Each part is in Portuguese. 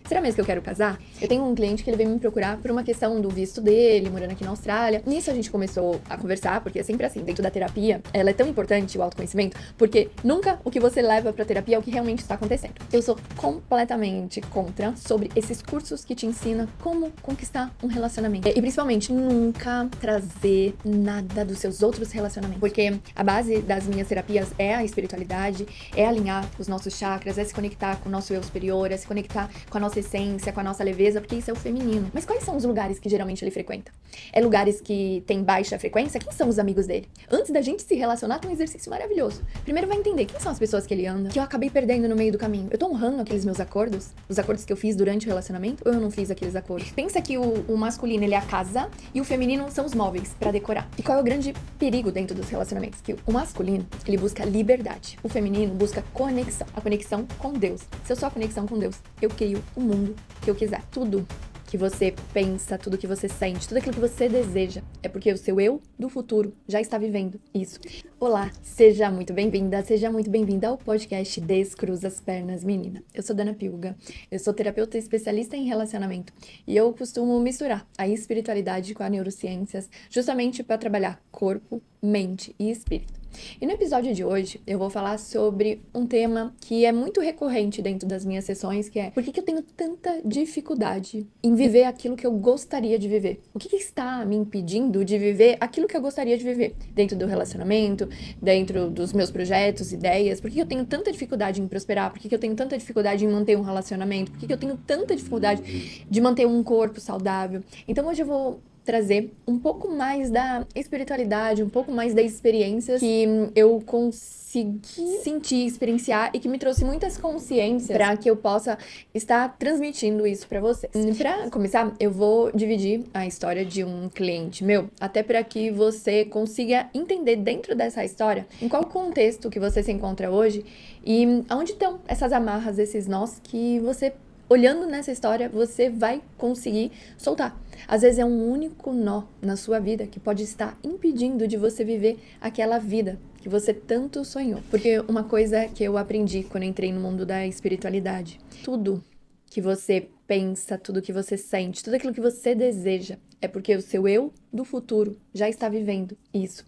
Será mesmo que eu quero casar? Eu tenho um cliente que ele veio me procurar por uma questão do visto dele, morando aqui na Austrália. Nisso a gente começou a conversar, porque é sempre assim, dentro da terapia, ela é tão importante, o autoconhecimento, porque nunca o que você leva pra terapia é o que realmente está acontecendo. Eu sou completamente contra sobre esses cursos que te ensinam como conquistar um relacionamento. E principalmente, nunca trazer nada dos seus outros relacionamentos. Porque a base das minhas terapias é a espiritualidade, é alinhar os nossos chakras, é se conectar com o nosso eu superior, é se conectar com a nossa essência, com a nossa leveza, porque isso é o feminino. Mas quais são os lugares que geralmente ele frequenta? É lugares que tem baixa frequência? Quem são os amigos dele? Antes da gente se relacionar, tem um exercício maravilhoso. Primeiro vai entender quem são as pessoas que ele anda, que eu acabei perdendo no meio do caminho. Eu tô honrando aqueles meus acordos? Os acordos que eu fiz durante o relacionamento? Ou eu não fiz aqueles acordos? Pensa que o masculino, ele é a casa e o feminino são os móveis pra decorar. E qual é o grande perigo dentro dos relacionamentos? Que o masculino, ele busca liberdade. O feminino busca conexão. A conexão com Deus. Se eu sou a conexão com Deus, eu crio o mundo que eu quiser. Tudo que você pensa, tudo que você sente, tudo aquilo que você deseja, é porque o seu eu do futuro já está vivendo isso. Olá, seja muito bem-vinda, seja muito bem-vinda ao podcast Descruza as Pernas, menina. Eu sou Dana Pilga, eu sou terapeuta especialista em relacionamento e eu costumo misturar a espiritualidade com as neurociências justamente para trabalhar corpo, mente e espírito. E no episódio de hoje, eu vou falar sobre um tema que é muito recorrente dentro das minhas sessões, que é por que eu tenho tanta dificuldade em viver aquilo que eu gostaria de viver? O que está me impedindo de viver aquilo que eu gostaria de viver? Dentro do relacionamento, dentro dos meus projetos, ideias, por que eu tenho tanta dificuldade em prosperar? Por que eu tenho tanta dificuldade em manter um relacionamento? Por que eu tenho tanta dificuldade de manter um corpo saudável? Então hoje eu vou trazer um pouco mais da espiritualidade, um pouco mais da experiência que eu consegui sentir, experienciar e que me trouxe muitas consciências para que eu possa estar transmitindo isso para vocês. Para começar, eu vou dividir a história de um cliente meu, até para que você consiga entender dentro dessa história em qual contexto que você se encontra hoje e aonde estão essas amarras, esses nós que você olhando nessa história, você vai conseguir soltar. Às vezes é um único nó na sua vida que pode estar impedindo de você viver aquela vida que você tanto sonhou. Porque uma coisa que eu aprendi quando entrei no mundo da espiritualidade, tudo que você pensa, tudo que você sente, tudo aquilo que você deseja, é porque o seu eu do futuro já está vivendo isso.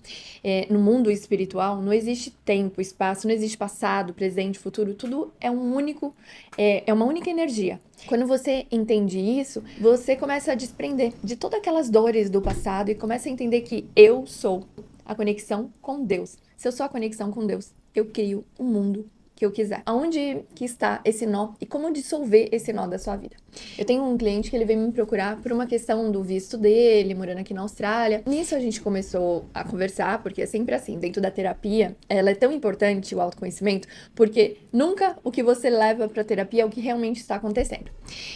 No mundo espiritual não existe tempo, espaço, não existe passado, presente, futuro, tudo é uma única energia. Quando você entende isso, você começa a desprender de todas aquelas dores do passado e começa a entender que eu sou a conexão com Deus. Se eu sou a conexão com Deus, eu crio o mundo que eu quiser. Aonde que está esse nó e como dissolver esse nó da sua vida? Eu tenho um cliente que ele veio me procurar por uma questão do visto dele, morando aqui na Austrália. Nisso a gente começou a conversar, porque é sempre assim, dentro da terapia, ela é tão importante, o autoconhecimento, porque nunca o que você leva pra terapia é o que realmente está acontecendo.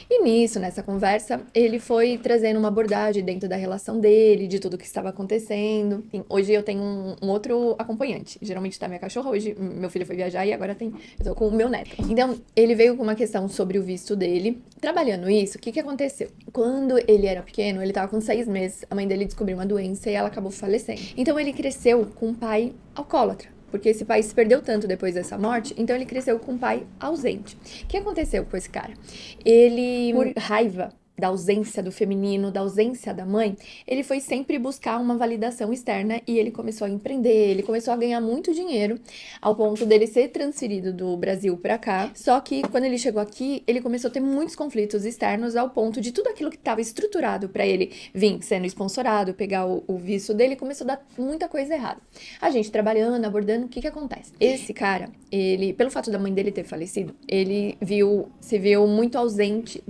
E nisso, nessa conversa, ele foi trazendo uma abordagem dentro da relação dele, de tudo que estava acontecendo. Enfim, hoje eu tenho um outro acompanhante. Geralmente tá minha cachorra, hoje meu filho foi viajar e agora eu tô com o meu neto. Então, ele veio com uma questão sobre o visto dele. Trabalhando isso, o que aconteceu? Quando ele era pequeno, ele tava com 6 meses, a mãe dele descobriu uma doença e ela acabou falecendo. Então, ele cresceu com um pai alcoólatra. Porque esse pai se perdeu tanto depois dessa morte, então ele cresceu com um pai ausente. O que aconteceu com esse cara? Ele, por raiva da ausência do feminino, da ausência da mãe, ele foi sempre buscar uma validação externa e ele começou a empreender, ele começou a ganhar muito dinheiro, ao ponto dele ser transferido do Brasil pra cá. Só que quando ele chegou aqui, ele começou a ter muitos conflitos externos, ao ponto de tudo aquilo que estava estruturado pra ele vir sendo sponsorado, pegar o visto dele, começou a dar muita coisa errada. A gente trabalhando, abordando, o que acontece? Esse cara, ele, pelo fato da mãe dele ter falecido, ele se viu muito ausente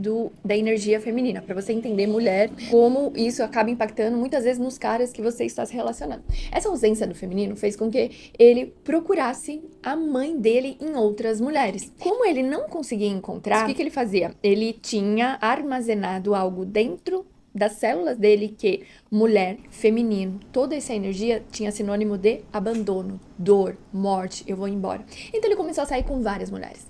da energia feminina. Pra você entender, mulher, como isso acaba impactando muitas vezes nos caras que você está se relacionando. Essa ausência do feminino fez com que ele procurasse a mãe dele em outras mulheres. Como ele não conseguia encontrar, o que ele fazia? Ele tinha armazenado algo dentro das células dele que mulher, feminino, toda essa energia tinha sinônimo de abandono, dor, morte, eu vou embora. Então ele começou a sair com várias mulheres.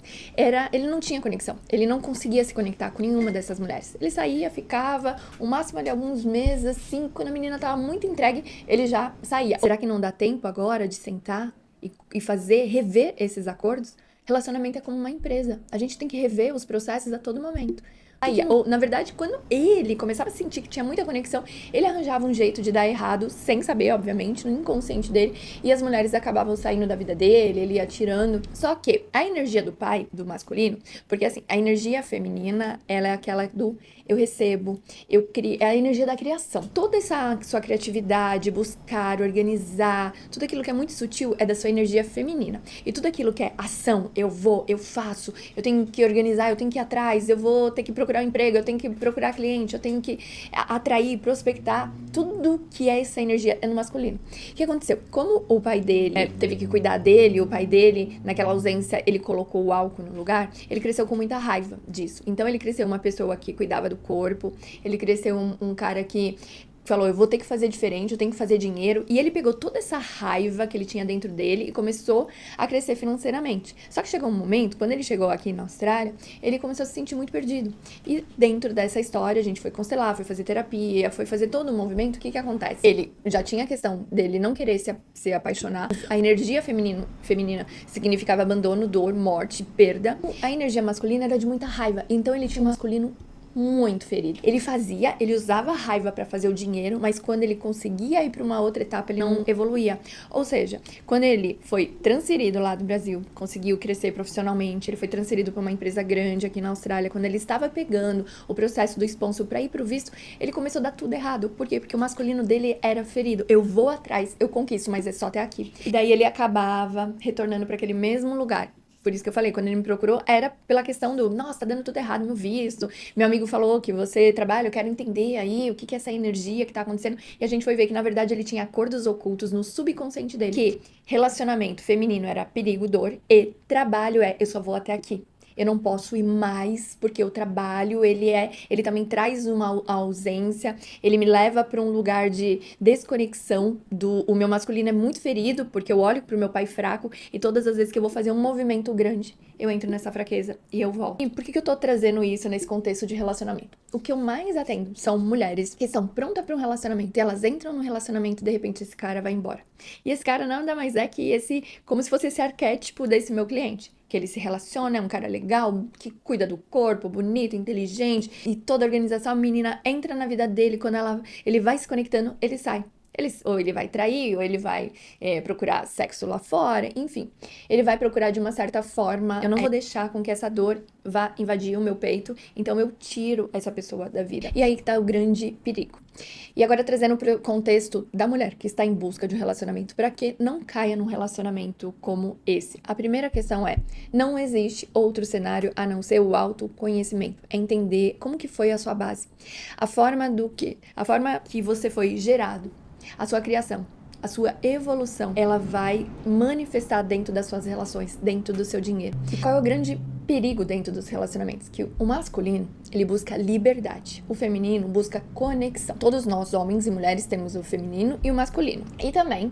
Ele não tinha conexão, ele não conseguia se conectar com nenhuma dessas mulheres. Ele saía, ficava, o máximo de alguns meses, assim, quando a menina tava muito entregue, ele já saía. Será que não dá tempo agora de sentar e rever esses acordos? Relacionamento é como uma empresa, a gente tem que rever os processos a todo momento. Aí, ou, na verdade, quando ele começava a sentir que tinha muita conexão, ele arranjava um jeito de dar errado, sem saber, obviamente, no inconsciente dele, e as mulheres acabavam saindo da vida dele, ele ia tirando. Só que a energia do pai, do masculino, porque assim, a energia feminina, ela é aquela do eu recebo, eu crio, é a energia da criação. Toda essa sua criatividade, buscar, organizar, tudo aquilo que é muito sutil é da sua energia feminina. E tudo aquilo que é ação, eu vou, eu faço, eu tenho que organizar, eu tenho que ir atrás, eu vou ter que procurar um emprego, eu tenho que procurar cliente, eu tenho que atrair, prospectar, tudo que é essa energia é no masculino. O que aconteceu? Como o pai dele teve que cuidar dele, o pai dele, naquela ausência, ele colocou o álcool no lugar, ele cresceu com muita raiva disso. Então ele cresceu uma pessoa que cuidava do corpo, ele cresceu um cara que falou, eu vou ter que fazer diferente, eu tenho que fazer dinheiro. E ele pegou toda essa raiva que ele tinha dentro dele e começou a crescer financeiramente. Só que chegou um momento, quando ele chegou aqui na Austrália, ele começou a se sentir muito perdido. E dentro dessa história, a gente foi constelar, foi fazer terapia, foi fazer todo o movimento. O que acontece? Ele já tinha a questão dele não querer se apaixonar. A energia feminina significava abandono, dor, morte, perda. A energia masculina era de muita raiva. Então ele tinha um masculino muito ferido. Ele usava a raiva pra fazer o dinheiro, mas quando ele conseguia ir pra uma outra etapa, ele não evoluía. Ou seja, quando ele foi transferido lá do Brasil, conseguiu crescer profissionalmente, ele foi transferido pra uma empresa grande aqui na Austrália, quando ele estava pegando o processo do sponsor pra ir pro visto, ele começou a dar tudo errado. Por quê? Porque o masculino dele era ferido. Eu vou atrás, eu conquisto, mas é só até aqui. E daí ele acabava retornando pra aquele mesmo lugar. Por isso que eu falei, quando ele me procurou, era pela questão do, nossa, tá dando tudo errado no visto. Meu amigo falou que você trabalha, eu quero entender aí o que é essa energia que tá acontecendo. E a gente foi ver que, na verdade, ele tinha acordos ocultos no subconsciente dele. Que relacionamento feminino era perigo, dor, e trabalho eu só vou até aqui. Eu não posso ir mais, porque o trabalho, ele também traz uma ausência, ele me leva para um lugar de desconexão o meu masculino é muito ferido, porque eu olho pro meu pai fraco, e todas as vezes que eu vou fazer um movimento grande, eu entro nessa fraqueza e eu volto. E por que eu tô trazendo isso nesse contexto de relacionamento? O que eu mais atendo são mulheres que são prontas para um relacionamento, e elas entram no relacionamento e de repente esse cara vai embora. E esse cara nada mais é que como se fosse esse arquétipo desse meu cliente. Que ele se relaciona, é um cara legal, que cuida do corpo, bonito, inteligente, e toda a organização, a menina entra na vida dele, quando ele vai se conectando, ele sai. Ou ele vai trair, ou ele vai procurar sexo lá fora, enfim. Ele vai procurar de uma certa forma. Eu não vou deixar com que essa dor vá invadir o meu peito, então eu tiro essa pessoa da vida. E aí que tá o grande perigo. E agora trazendo pro contexto da mulher que está em busca de um relacionamento, para que não caia num relacionamento como esse. A primeira questão é, não existe outro cenário a não ser o autoconhecimento. É entender como que foi a sua base. A forma que você foi gerado. A sua criação, a sua evolução, ela vai manifestar dentro das suas relações, dentro do seu dinheiro. E qual é o grande perigo dentro dos relacionamentos? Que o masculino, ele busca liberdade. O feminino busca conexão. Todos nós, homens e mulheres, temos o feminino e o masculino. E também,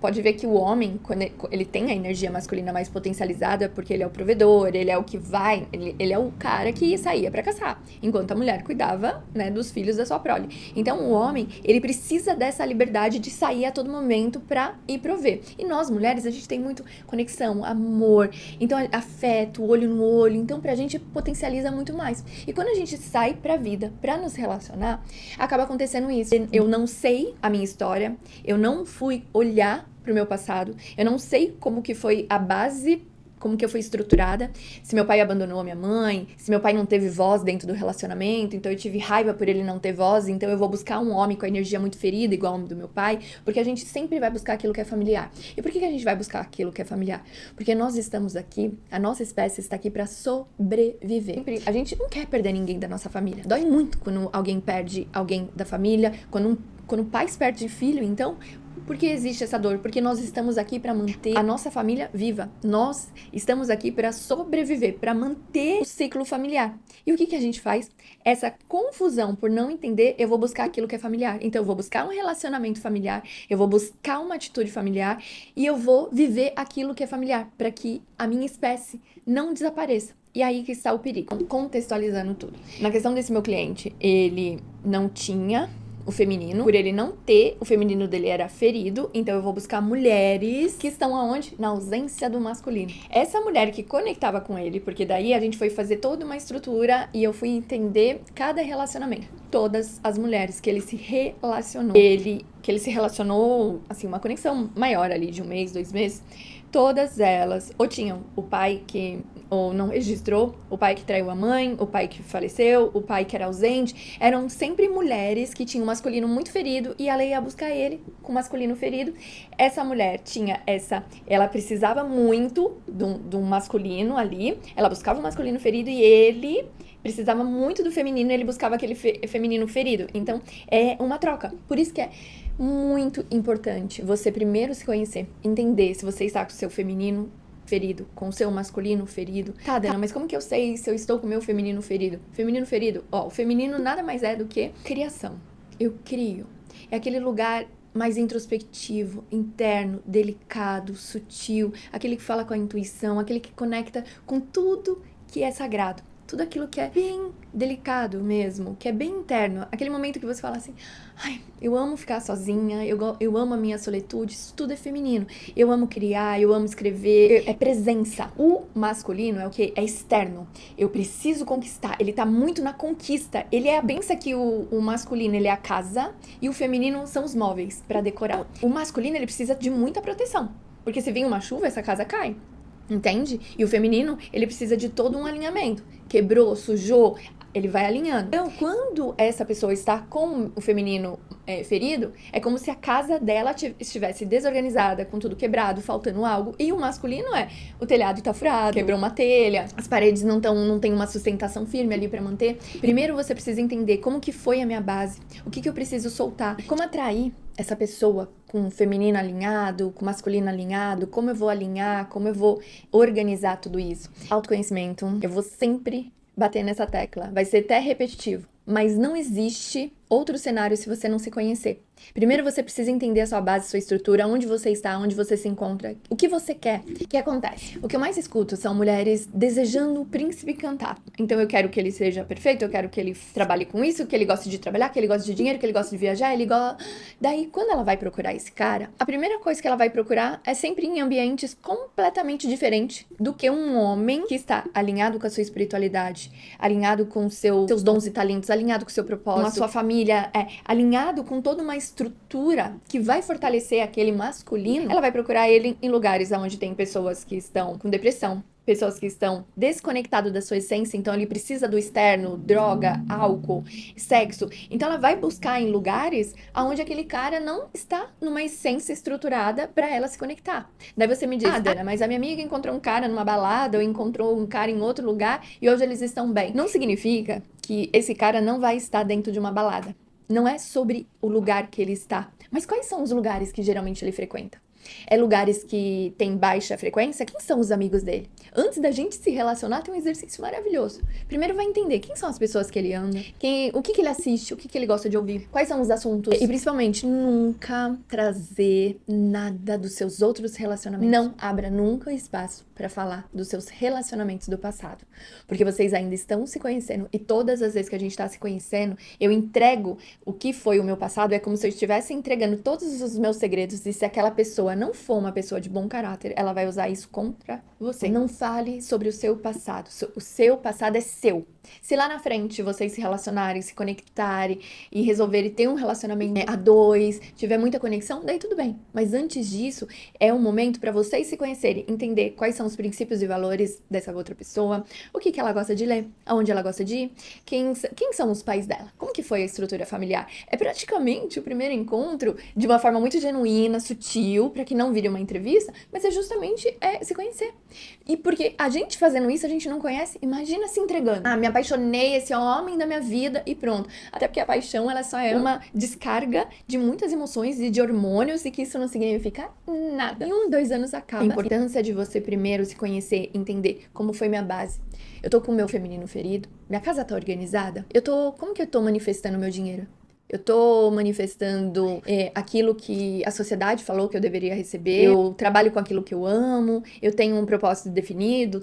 pode ver que o homem, quando ele tem a energia masculina mais potencializada, porque ele é o provedor, ele é o que vai, ele é o cara que saía pra caçar, enquanto a mulher cuidava, né, dos filhos da sua prole. Então, o homem, ele precisa dessa liberdade de sair a todo momento pra ir prover. E nós, mulheres, a gente tem muito conexão, amor, então afeto, olho no olho, então pra gente potencializa muito mais. E quando a gente sai pra vida, pra nos relacionar, acaba acontecendo isso. Eu não sei a minha história, eu não fui olhar pro meu passado, eu não sei como que foi a base, como que eu fui estruturada, se meu pai abandonou a minha mãe, se meu pai não teve voz dentro do relacionamento, então eu tive raiva por ele não ter voz, então eu vou buscar um homem com a energia muito ferida, igual ao do meu pai, porque a gente sempre vai buscar aquilo que é familiar. E por que a gente vai buscar aquilo que é familiar? Porque nós estamos aqui, a nossa espécie está aqui para sobreviver. A gente não quer perder ninguém da nossa família. Dói muito quando alguém perde alguém da família, quando pais perdem filho, então... Por que existe essa dor? Porque nós estamos aqui para manter a nossa família viva. Nós estamos aqui para sobreviver, para manter o ciclo familiar. E o que a gente faz? Essa confusão por não entender, eu vou buscar aquilo que é familiar. Então, eu vou buscar um relacionamento familiar, eu vou buscar uma atitude familiar e eu vou viver aquilo que é familiar, para que a minha espécie não desapareça. E aí que está o perigo. Contextualizando tudo. Na questão desse meu cliente, ele não tinha o feminino. Por ele não ter, o feminino dele era ferido. Então eu vou buscar mulheres que estão aonde? Na ausência do masculino. Essa mulher que conectava com ele, porque daí a gente foi fazer toda uma estrutura e eu fui entender cada relacionamento. Todas as mulheres que ele se relacionou. Que ele se relacionou, assim, uma conexão maior ali de 1 mês, 2 meses. Todas elas ou tinham o pai que ou não registrou, o pai que traiu a mãe, o pai que faleceu, o pai que era ausente. Eram sempre mulheres que tinham um masculino muito ferido e ela ia buscar ele com o masculino ferido. Essa mulher tinha ela precisava muito de um masculino ali, ela buscava o masculino ferido e ele precisava muito do feminino, ele buscava aquele feminino ferido. Então, é uma troca. Por isso que é muito importante você primeiro se conhecer, entender se você está com o seu feminino ferido, com o seu masculino ferido. Tá, Dana, mas como que eu sei se eu estou com o meu feminino ferido? Feminino ferido, o feminino nada mais é do que criação. Eu crio. É aquele lugar mais introspectivo, interno, delicado, sutil, aquele que fala com a intuição, aquele que conecta com tudo que é sagrado. Tudo aquilo que é bem delicado mesmo, que é bem interno. Aquele momento que você fala assim, ai, eu amo ficar sozinha, eu amo a minha solitude, isso tudo é feminino. Eu amo criar, eu amo escrever, é presença. O masculino é o quê? É externo. Eu preciso conquistar, ele tá muito na conquista. Ele é a benção que o masculino, ele é a casa e o feminino são os móveis pra decorar. O masculino, ele precisa de muita proteção, porque se vem uma chuva, essa casa cai. Entende? E o feminino, ele precisa de todo um alinhamento. Quebrou, sujou, ele vai alinhando. Então, quando essa pessoa está com o feminino ferido, é como se a casa dela estivesse desorganizada, com tudo quebrado, faltando algo. E o masculino o telhado tá furado, quebrou uma telha, as paredes não tem uma sustentação firme ali pra manter. Primeiro você precisa entender como que foi a minha base, o que eu preciso soltar, como atrair essa pessoa com o feminino alinhado, com o masculino alinhado, como eu vou alinhar, como eu vou organizar tudo isso. Autoconhecimento, eu vou sempre bater nessa tecla, vai ser até repetitivo, mas não existe outro cenário se você não se conhecer. Primeiro você precisa entender a sua base, sua estrutura, onde você está, onde você se encontra, o que você quer. O que acontece? O que eu mais escuto são mulheres desejando o príncipe encantado. Então eu quero que ele seja perfeito, eu quero que ele trabalhe com isso, que ele goste de trabalhar, que ele goste de dinheiro, que ele goste de viajar, Daí, quando ela vai procurar esse cara, a primeira coisa que ela vai procurar é sempre em ambientes completamente diferentes do que um homem que está alinhado com a sua espiritualidade, alinhado com seus dons e talentos, alinhado com o seu propósito, com a sua família, alinhado com toda uma estrutura que vai fortalecer aquele masculino. Ela vai procurar ele em lugares onde tem pessoas que estão com depressão, pessoas que estão desconectadas da sua essência, então ele precisa do externo, droga, álcool, sexo. Então ela vai buscar em lugares onde aquele cara não está numa essência estruturada para ela se conectar. Daí você me diz, Dana, mas a minha amiga encontrou um cara numa balada ou encontrou um cara em outro lugar e hoje eles estão bem. Não significa que esse cara não vai estar dentro de uma balada. Não é sobre o lugar que ele está, mas quais são os lugares que geralmente ele frequenta? É lugares que tem baixa frequência? Quem são os amigos dele? Antes da gente se relacionar, tem um exercício maravilhoso. Primeiro vai entender quem são as pessoas que ele anda, o que ele assiste, o que ele gosta de ouvir, quais são os assuntos. E principalmente, nunca trazer nada dos seus outros relacionamentos. Não abra nunca espaço para falar dos seus relacionamentos do passado. Porque vocês ainda estão se conhecendo. E todas as vezes que a gente está se conhecendo, eu entrego o que foi o meu passado. É como se eu estivesse entregando todos os meus segredos. E se aquela pessoa não for uma pessoa de bom caráter, ela vai usar isso contra você. Não fale sobre o seu passado. O seu passado é seu. Se lá na frente vocês se relacionarem, se conectarem e resolverem ter um relacionamento a dois, tiver muita conexão, daí tudo bem. Mas antes disso, é um momento para vocês se conhecerem, entender quais são os princípios e valores dessa outra pessoa, o que ela gosta de ler, aonde ela gosta de ir, quem são os pais dela, como que foi a estrutura familiar. É praticamente o primeiro encontro de uma forma muito genuína, sutil, para que não vire uma entrevista, mas é justamente se conhecer. E porque a gente fazendo isso, a gente não conhece, imagina se entregando. Me apaixonei, esse homem da minha vida e pronto. Até porque a paixão, ela só é uma descarga de muitas emoções e de hormônios e que isso não significa nada. Em 1, 2 anos acaba. A importância de você primeiro se conhecer, entender como foi minha base. Eu tô com o meu feminino ferido, minha casa tá organizada, como que eu tô manifestando o meu dinheiro? Eu tô manifestando aquilo que a sociedade falou que eu deveria receber, eu trabalho com aquilo que eu amo, eu tenho um propósito definido,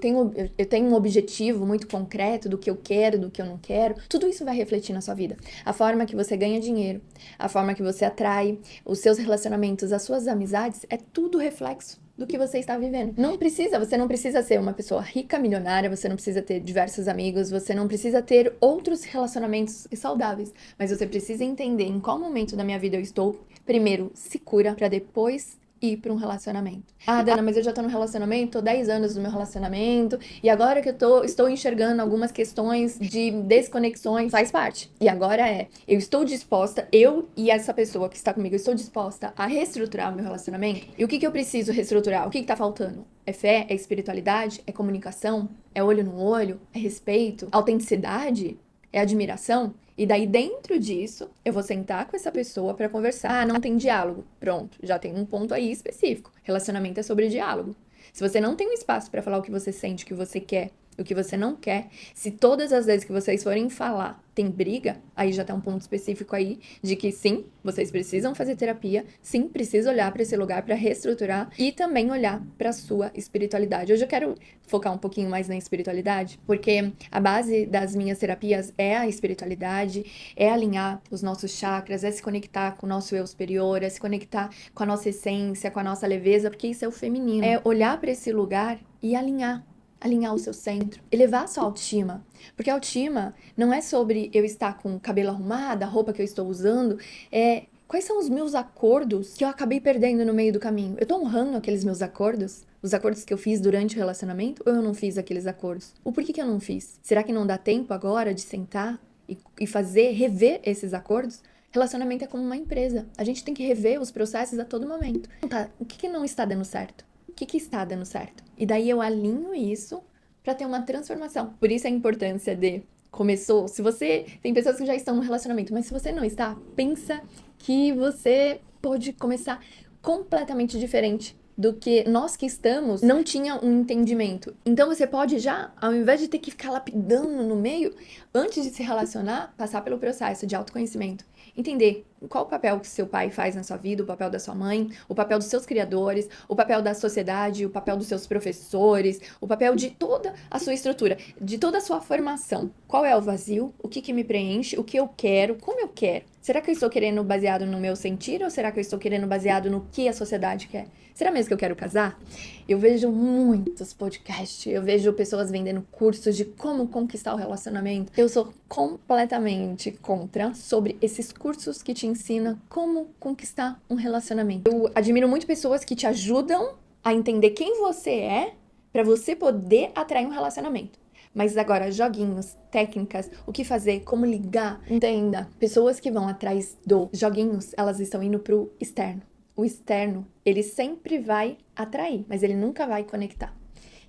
eu tenho um objetivo muito concreto do que eu quero, do que eu não quero. Tudo isso vai refletir na sua vida. A forma que você ganha dinheiro, a forma que você atrai, os seus relacionamentos, as suas amizades, é tudo reflexo do que você está vivendo. Você não precisa ser uma pessoa rica, milionária, você não precisa ter diversos amigos, você não precisa ter outros relacionamentos saudáveis, mas você precisa entender em qual momento da minha vida eu estou. Primeiro, se cura para depois ir para um relacionamento. Ah, Dana, mas eu já tô no relacionamento, tô 10 anos no meu relacionamento, e agora que estou enxergando algumas questões de desconexões, faz parte. E agora eu estou disposta, eu e essa pessoa que está comigo, eu estou disposta a reestruturar o meu relacionamento. E o que eu preciso reestruturar? O que tá faltando? É fé? É espiritualidade? É comunicação? É olho no olho? É respeito? Autenticidade? É admiração? E daí, dentro disso, eu vou sentar com essa pessoa pra conversar. Ah, não tem diálogo. Pronto, já tem um ponto aí específico. Relacionamento é sobre diálogo. Se você não tem um espaço pra falar o que você sente, o que você quer, o que você não quer, se todas as vezes que vocês forem falar tem briga, aí já tá um ponto específico aí de que sim, vocês precisam fazer terapia, sim, precisa olhar pra esse lugar pra reestruturar e também olhar pra sua espiritualidade. Hoje eu quero focar um pouquinho mais na espiritualidade, porque a base das minhas terapias é a espiritualidade, é alinhar os nossos chakras, é se conectar com o nosso eu superior, é se conectar com a nossa essência, com a nossa leveza, porque isso é o feminino. É olhar pra esse lugar e alinhar o seu centro, elevar a sua autoestima. Porque a autoestima não é sobre eu estar com o cabelo arrumado, a roupa que eu estou usando, quais são os meus acordos que eu acabei perdendo no meio do caminho? Eu tô honrando aqueles meus acordos? Os acordos que eu fiz durante o relacionamento, ou eu não fiz aqueles acordos? O porquê que eu não fiz? Será que não dá tempo agora de sentar e rever esses acordos? Relacionamento é como uma empresa. A gente tem que rever os processos a todo momento. O que não está dando certo? O que está dando certo? E daí eu alinho isso para ter uma transformação. Por isso a importância de se você tem pessoas que já estão no relacionamento, mas se você não está, pensa que você pode começar completamente diferente do que nós que estamos não tinha um entendimento. Então você pode já, ao invés de ter que ficar lapidando no meio, antes de se relacionar, passar pelo processo de autoconhecimento. Entender qual o papel que seu pai faz na sua vida, o papel da sua mãe, o papel dos seus criadores, o papel da sociedade, o papel dos seus professores, o papel de toda a sua estrutura, de toda a sua formação. Qual é o vazio? O que me preenche? O que eu quero? Como eu quero? Será que eu estou querendo baseado no meu sentir ou será que eu estou querendo baseado no que a sociedade quer? Será mesmo que eu quero casar? Eu vejo muitos podcasts, eu vejo pessoas vendendo cursos de como conquistar o relacionamento. Eu sou completamente contra sobre esses cursos que te ensinam como conquistar um relacionamento. Eu admiro muito pessoas que te ajudam a entender quem você é para você poder atrair um relacionamento. Mas agora, joguinhos, técnicas, o que fazer, como ligar, entenda. Pessoas que vão atrás do joguinhos, elas estão indo pro externo. O externo, ele sempre vai atrair, mas ele nunca vai conectar.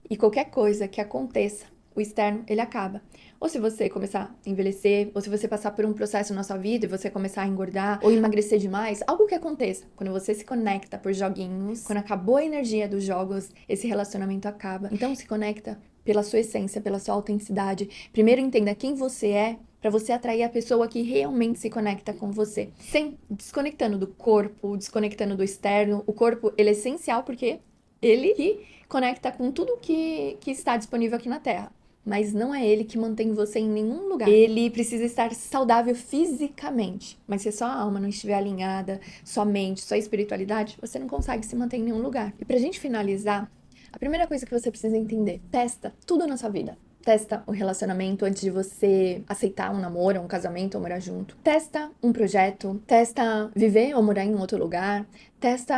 E qualquer coisa que aconteça, o externo, ele acaba. Ou se você começar a envelhecer, ou se você passar por um processo na sua vida e você começar a engordar ou emagrecer demais, algo que aconteça. Quando você se conecta por joguinhos, quando acabou a energia dos jogos, esse relacionamento acaba. Então se conecta pela sua essência, pela sua autenticidade. Primeiro entenda quem você é, para você atrair a pessoa que realmente se conecta com você. Sem desconectando do corpo, desconectando do externo. O corpo, ele é essencial porque ele que conecta com tudo que está disponível aqui na Terra. Mas não é ele que mantém você em nenhum lugar. Ele precisa estar saudável fisicamente. Mas se a sua alma não estiver alinhada, sua mente, sua espiritualidade, você não consegue se manter em nenhum lugar. E pra gente finalizar, a primeira coisa que você precisa entender, testa tudo na sua vida. Testa o relacionamento antes de você aceitar um namoro, um casamento ou morar junto. Testa um projeto, testa viver ou morar em um outro lugar, testa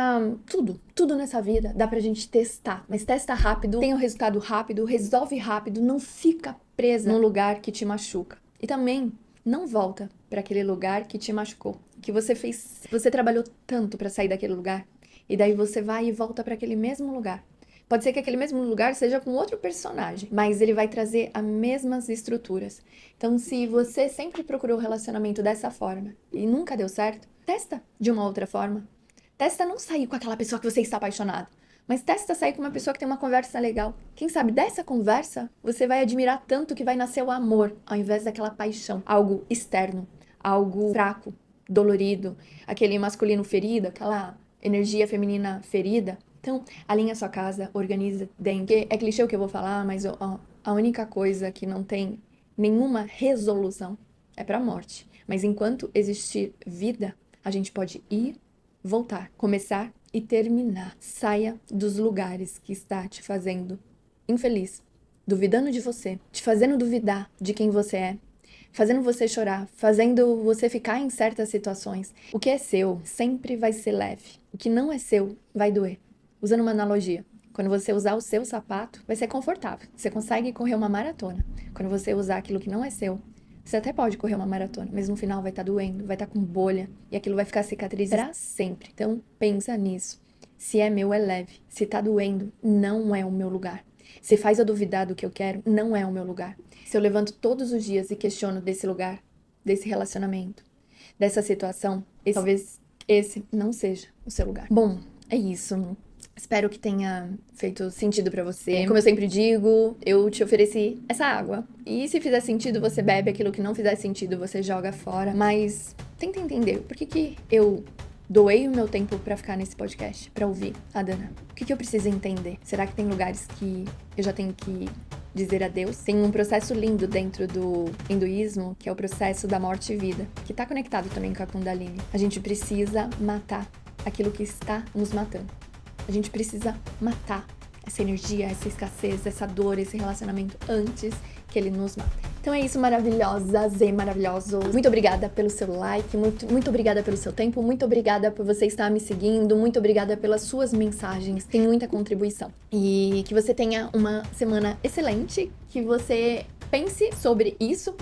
tudo nessa vida dá pra gente testar. Mas testa rápido, tem o resultado rápido, resolve rápido, não fica presa num lugar que te machuca. E também não volta pra aquele lugar que te machucou, que você trabalhou tanto pra sair daquele lugar, e daí você vai e volta pra aquele mesmo lugar. Pode ser que aquele mesmo lugar seja com outro personagem, mas ele vai trazer as mesmas estruturas. Então, se você sempre procurou o relacionamento dessa forma e nunca deu certo, testa de uma outra forma. Testa não sair com aquela pessoa que você está apaixonado, mas testa sair com uma pessoa que tem uma conversa legal. Quem sabe dessa conversa você vai admirar tanto que vai nascer o amor, ao invés daquela paixão, algo externo, algo fraco. dolorido, aquele masculino ferido, aquela energia feminina ferida. Então, alinha sua casa, organiza dentro. É clichê o que eu vou falar, mas a única coisa que não tem nenhuma resolução é pra morte. Mas enquanto existir vida, a gente pode ir, voltar, começar e terminar. Saia dos lugares que está te fazendo infeliz, duvidando de você, te fazendo duvidar de quem você é, fazendo você chorar, fazendo você ficar em certas situações. O que é seu sempre vai ser leve. O que não é seu vai doer. Usando uma analogia, quando você usar o seu sapato, vai ser confortável. Você consegue correr uma maratona. Quando você usar aquilo que não é seu, você até pode correr uma maratona, mas no final vai estar doendo, vai estar com bolha e aquilo vai ficar cicatrizado pra sempre. Então, pensa nisso. Se é meu, é leve. Se tá doendo, não é o meu lugar. Se faz eu duvidar do que eu quero, não é o meu lugar. Se eu levanto todos os dias e questiono desse lugar, desse relacionamento, dessa situação, talvez esse não seja o seu lugar. Bom, é isso. Espero que tenha feito sentido pra você. Como eu sempre digo, eu te ofereci essa água. E se fizer sentido, você bebe. Aquilo que não fizer sentido, você joga fora. Mas tenta entender por que eu doei o meu tempo pra ficar nesse podcast, pra ouvir a Dana. O que eu preciso entender? Será que tem lugares que eu já tenho que dizer adeus? Tem um processo lindo dentro do hinduísmo, que é o processo da morte e vida, que tá conectado também com a Kundalini. A gente precisa matar aquilo que está nos matando. A gente precisa matar essa energia, essa escassez, essa dor, esse relacionamento antes que ele nos mate. Então é isso, maravilhosas e maravilhosos. Muito obrigada pelo seu like, muito obrigada pelo seu tempo, muito obrigada por você estar me seguindo, muito obrigada pelas suas mensagens, tem muita contribuição. E que você tenha uma semana excelente, que você pense sobre isso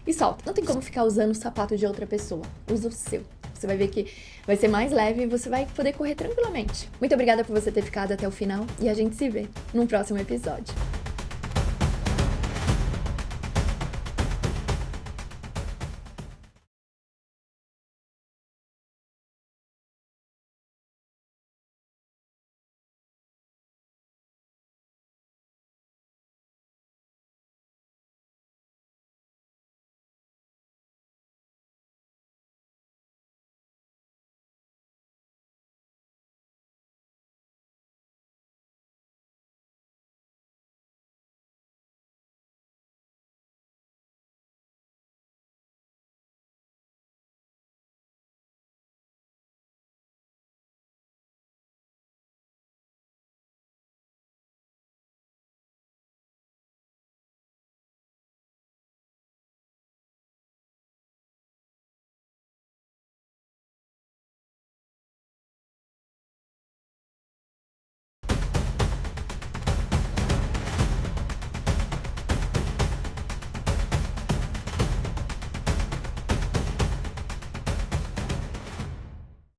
e solta. Não tem como ficar usando o sapato de outra pessoa, usa o seu. Você vai ver que vai ser mais leve e você vai poder correr tranquilamente. Muito obrigada por você ter ficado até o final e a gente se vê num próximo episódio.